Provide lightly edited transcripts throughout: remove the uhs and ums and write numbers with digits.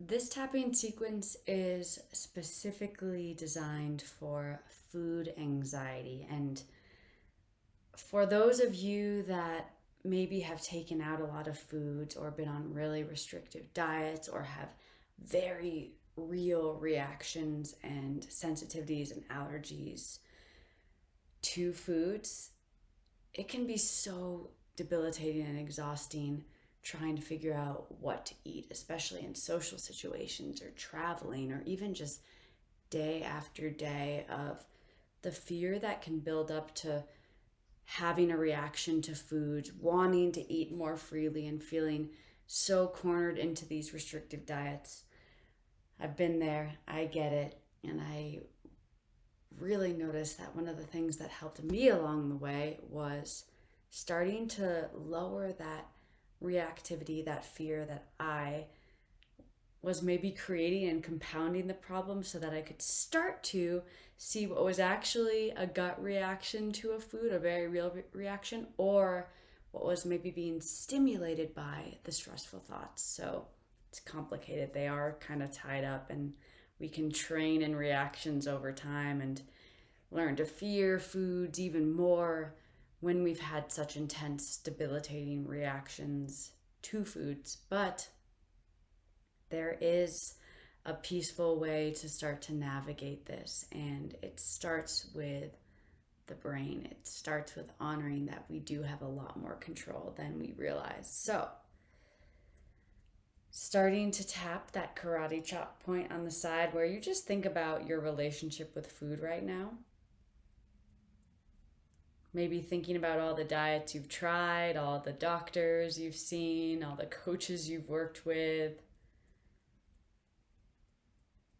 This tapping sequence is specifically designed for food anxiety. And for those of you that maybe have taken out a lot of foods or been on really restrictive diets or have very real reactions and sensitivities and allergies to foods, it can be so debilitating and exhausting trying to figure out what to eat, especially in social situations or traveling or even just day after day of the fear that can build up to having a reaction to foods, wanting to eat more freely and feeling so cornered into these restrictive diets. I've been there, I get it, and I really noticed that one of the things that helped me along the way was starting to lower that reactivity, that fear that I was maybe creating and compounding the problem so that I could start to see what was actually a gut reaction to a food, a very real reaction, or what was maybe being stimulated by the stressful thoughts. So it's complicated. They are kind of tied up, and we can train in reactions over time and learn to fear foods even more when we've had such intense, debilitating reactions to foods. But there is a peaceful way to start to navigate this, and it starts with the brain. It starts with honoring that we do have a lot more control than we realize. So, starting to tap that karate chop point on the side where you just think about your relationship with food right now. Maybe thinking about all the diets you've tried, all the doctors you've seen, all the coaches you've worked with.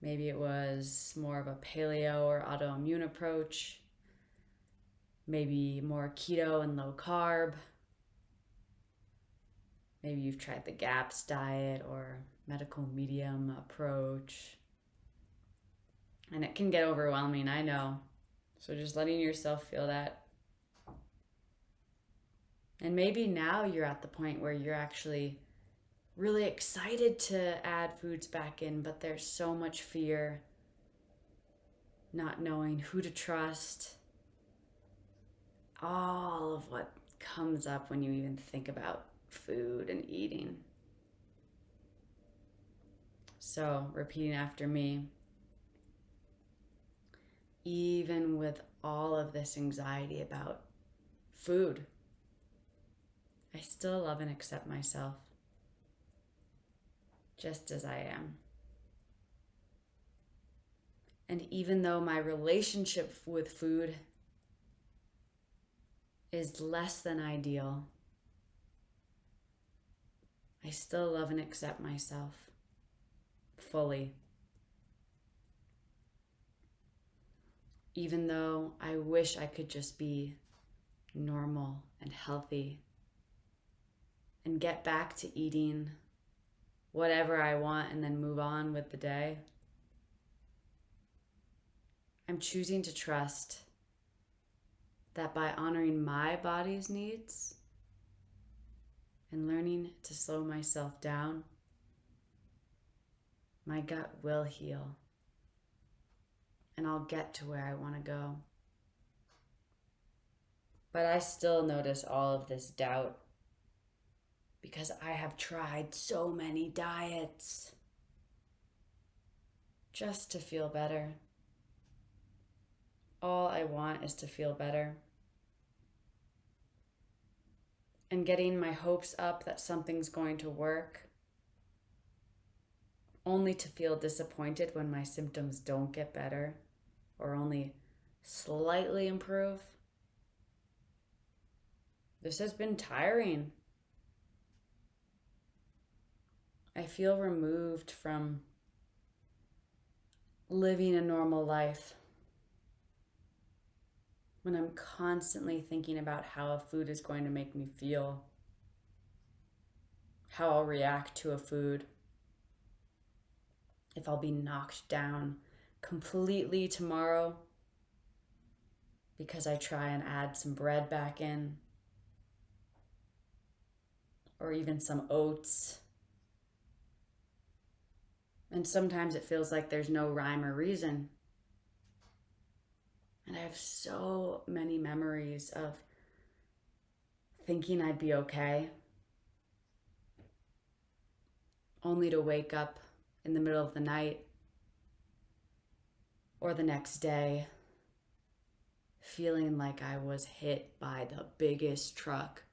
Maybe it was more of a paleo or autoimmune approach. Maybe more keto and low carb. Maybe you've tried the GAPS diet or medical medium approach. And it can get overwhelming, I know. So just letting yourself feel that. And maybe now you're at the point where you're actually really excited to add foods back in, but there's so much fear, not knowing who to trust, all of what comes up when you even think about food and eating. So, repeating after me, even with all of this anxiety about food, I still love and accept myself just as I am. And even though my relationship with food is less than ideal, I still love and accept myself fully. Even though I wish I could just be normal and healthy and get back to eating whatever I want and then move on with the day, I'm choosing to trust that by honoring my body's needs and learning to slow myself down, my gut will heal and I'll get to where I want to go. But I still notice all of this doubt because I have tried so many diets just to feel better. All I want is to feel better. And getting my hopes up that something's going to work, only to feel disappointed when my symptoms don't get better or only slightly improve. This has been tiring. I feel removed from living a normal life when I'm constantly thinking about how a food is going to make me feel, how I'll react to a food, if I'll be knocked down completely tomorrow because I try and add some bread back in, or even some oats. And sometimes it feels like there's no rhyme or reason. And I have so many memories of thinking I'd be okay, only to wake up in the middle of the night or the next day feeling like I was hit by the biggest truck.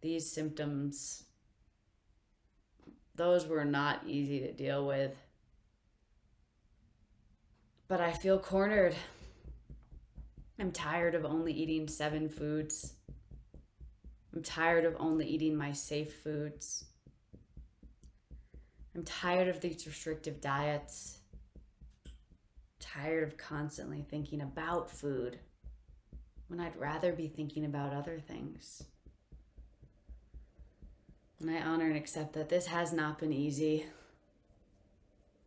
These symptoms, those were not easy to deal with. But I feel cornered. I'm tired of only eating 7 foods. I'm tired of only eating my safe foods. I'm tired of these restrictive diets. Tired of constantly thinking about food when I'd rather be thinking about other things. And I honor and accept that this has not been easy.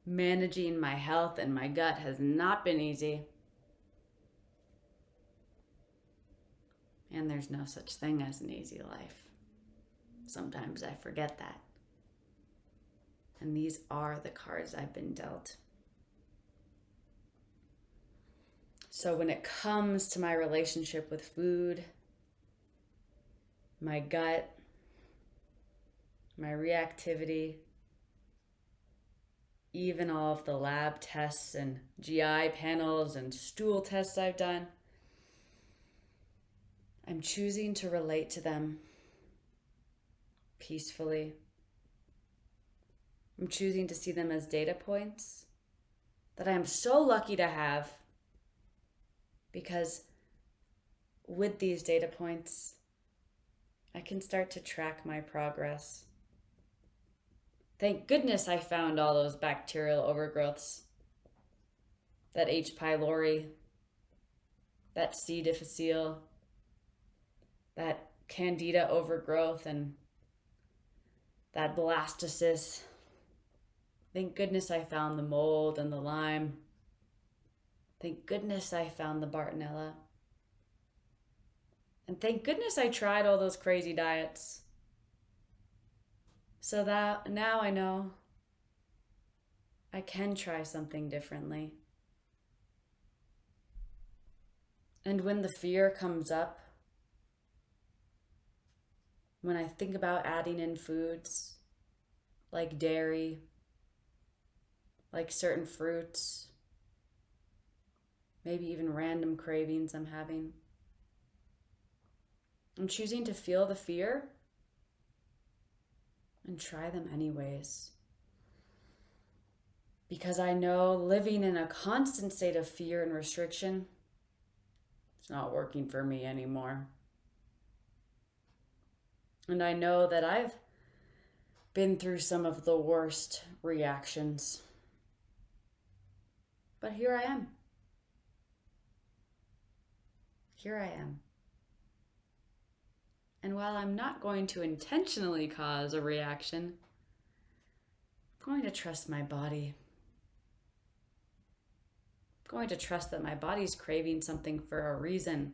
Managing my health and my gut has not been easy. And there's no such thing as an easy life. Sometimes I forget that. And these are the cards I've been dealt. So when it comes to my relationship with food, my gut, my reactivity, even all of the lab tests and GI panels and stool tests I've done, I'm choosing to relate to them peacefully. I'm choosing to see them as data points that I am so lucky to have, because with these data points, I can start to track my progress. Thank goodness I found all those bacterial overgrowths, that H. pylori, that C. difficile, that candida overgrowth, and that blastocyst. Thank goodness I found the mold and the Lyme. Thank goodness I found the Bartonella. And thank goodness I tried all those crazy diets. So that now I know I can try something differently. And when the fear comes up, when I think about adding in foods like dairy, like certain fruits, maybe even random cravings I'm having, I'm choosing to feel the fear and try them anyways. Because I know living in a constant state of fear and restriction, it's not working for me anymore. And I know that I've been through some of the worst reactions. But here I am. Here I am. And while I'm not going to intentionally cause a reaction, I'm going to trust my body. I'm going to trust that my body's craving something for a reason.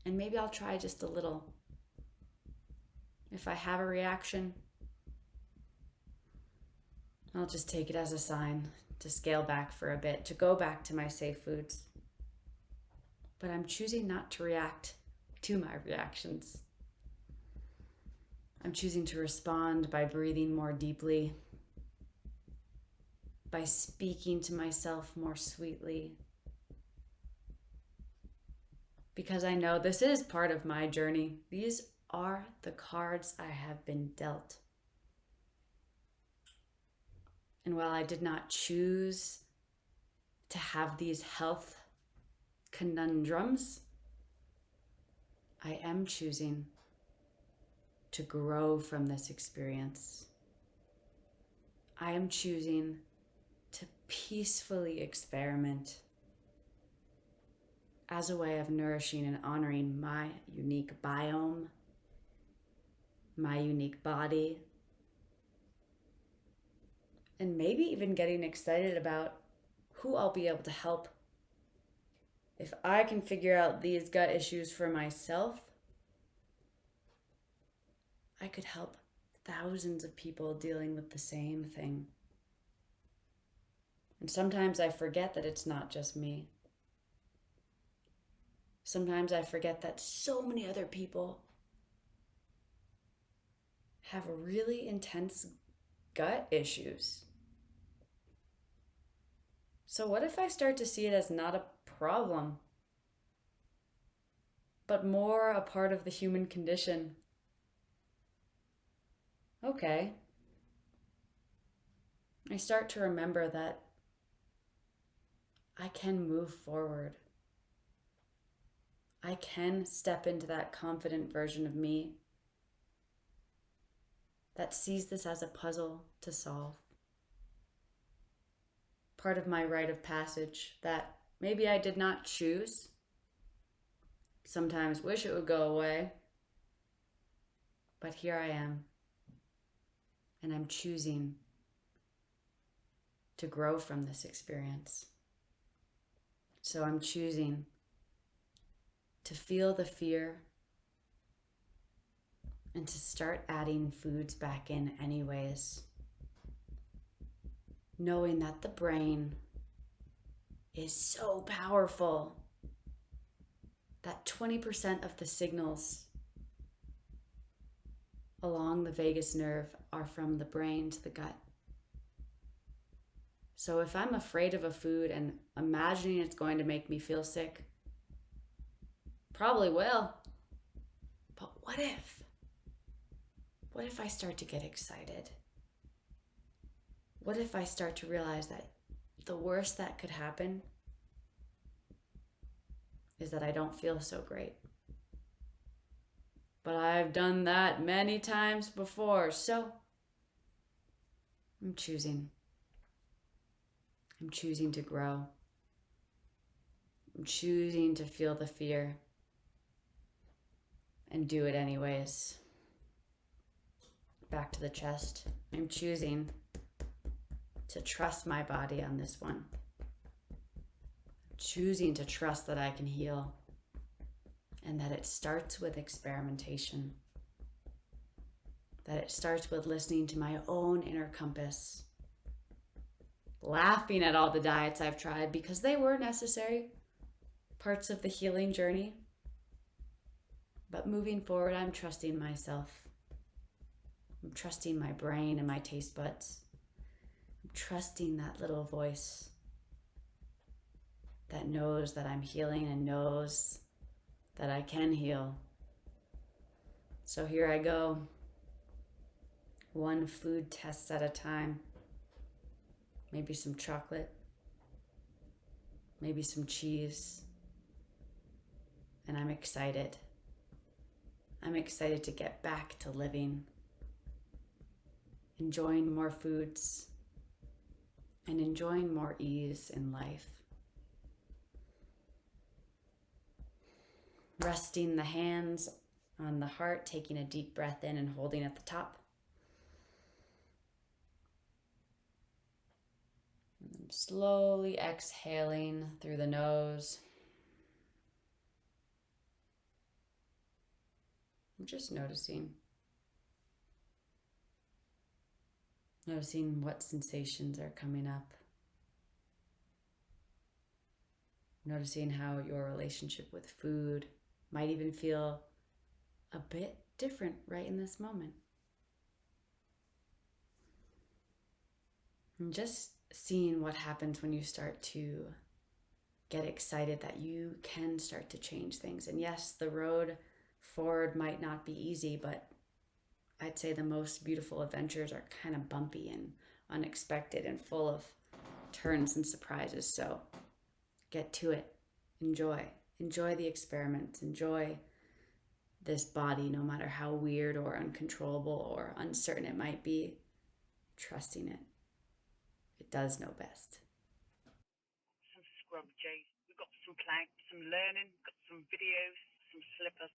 And maybe I'll try just a little. If I have a reaction, I'll just take it as a sign to scale back for a bit, to go back to my safe foods. But I'm choosing not to react to my reactions. I'm choosing to respond by breathing more deeply, by speaking to myself more sweetly, because I know this is part of my journey. These are the cards I have been dealt. And while I did not choose to have these health conundrums, I am choosing to grow from this experience. I am choosing to peacefully experiment as a way of nourishing and honoring my unique biome, my unique body, and maybe even getting excited about who I'll be able to help. If I can figure out these gut issues for myself, I could help thousands of people dealing with the same thing. And sometimes I forget that it's not just me. Sometimes I forget that so many other people have really intense gut issues. So, what if I start to see it as not a problem, but more a part of the human condition? Okay. I start to remember that I can move forward. I can step into that confident version of me that sees this as a puzzle to solve. Part of my rite of passage that maybe I did not choose. Sometimes wish it would go away. But here I am. And I'm choosing to grow from this experience. So I'm choosing to feel the fear and to start adding foods back in anyways. Knowing that the brain is so powerful that 20% of the signals along the vagus nerve are from the brain to the gut. So if I'm afraid of a food and imagining it's going to make me feel sick, probably will. But what if? What if I start to get excited? What if I start to realize that the worst that could happen is that I don't feel so great? But I've done that many times before, so I'm choosing. I'm choosing to grow. I'm choosing to feel the fear and do it anyways. Back to the chest. I'm choosing to trust my body on this one. I'm choosing to trust that I can heal and that it starts with experimentation. That it starts with listening to my own inner compass. Laughing at all the diets I've tried because they were necessary parts of the healing journey. But moving forward, I'm trusting myself. I'm trusting my brain and my taste buds. I'm trusting that little voice that knows that I'm healing and knows that I can heal. So here I go, one food test at a time. Maybe some chocolate, maybe some cheese. And I'm excited. I'm excited to get back to living, enjoying more foods, and enjoying more ease in life. Resting the hands on the heart, taking a deep breath in and holding at the top. And slowly exhaling through the nose. I'm just noticing what sensations are coming up. Noticing how your relationship with food might even feel a bit different right in this moment. And just seeing what happens when you start to get excited that you can start to change things. And yes, the road forward might not be easy, but I'd say the most beautiful adventures are kind of bumpy and unexpected and full of turns and surprises. So get to it. Enjoy the experiment. Enjoy this body, no matter how weird or uncontrollable or uncertain it might be. Trusting it. It does know best. Some scrub, Jay. We've got some plank, some learning, got some videos, some slippers.